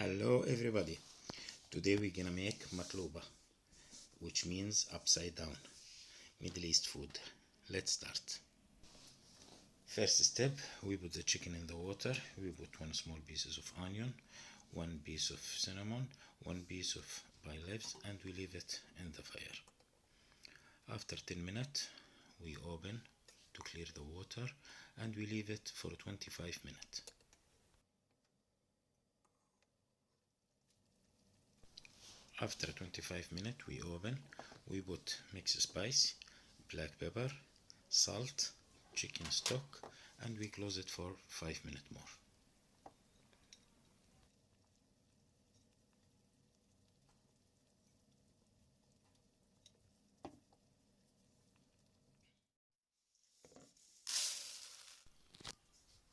Hello everybody. Today we're gonna make maqlubah, which means upside down Middle East food. Let's start. First step, we put the chicken in the water. We put one small pieces of onion, one piece of cinnamon, one piece of bay leaves, and we leave it in the fire. After 10 minutes we open to clear the water and we leave it for 25 minutes. After 25 minutes we open, we put mixed spice, black pepper, salt, chicken stock, and we close it for 5 minutes more.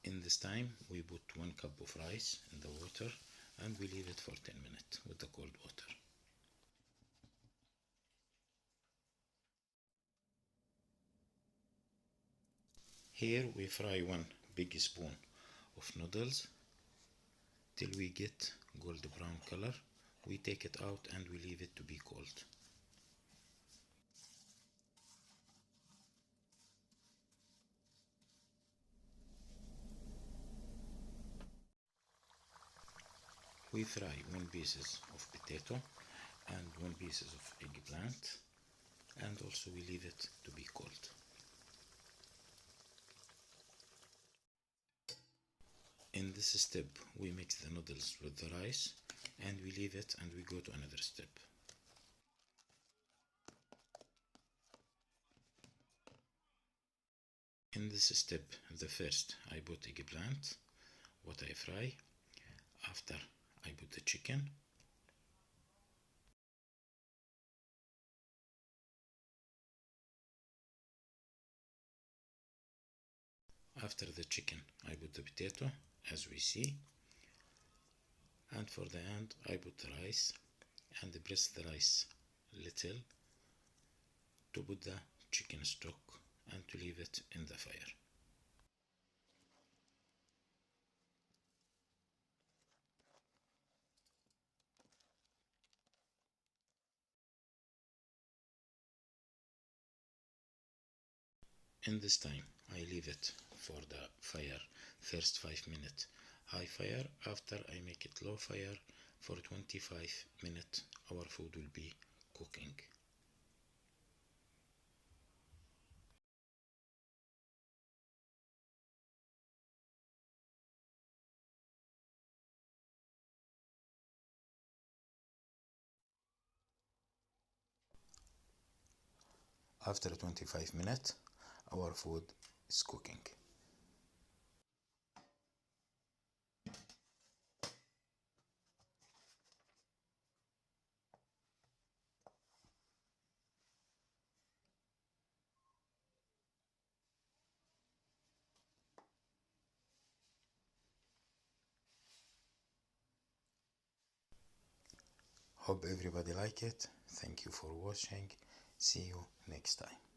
In this time we put 1 cup of rice in the water and we leave it for 10 minutes with the cold water. Here we fry 1 big spoon of noodles till we get golden brown color. We take it out and we leave it to be cold. We fry 1 pieces of potato and 1 pieces of eggplant, and also we leave it to be cold. In this step we mix the noodles with the rice and we leave it and we go to another step. In this step, the first I put eggplant, what I fry. After I put the chicken. After the chicken I put the potato as we see, and for the end I put the rice and press the rice little to put the chicken stock and to leave it in the fire. In this time I leave it for the fire first 5 minutes high fire. After I make it low fire for 25 minutes our food will be cooking. After 25 minutes our food is cooking. Hope everybody like it. Thank you for watching. See you next time.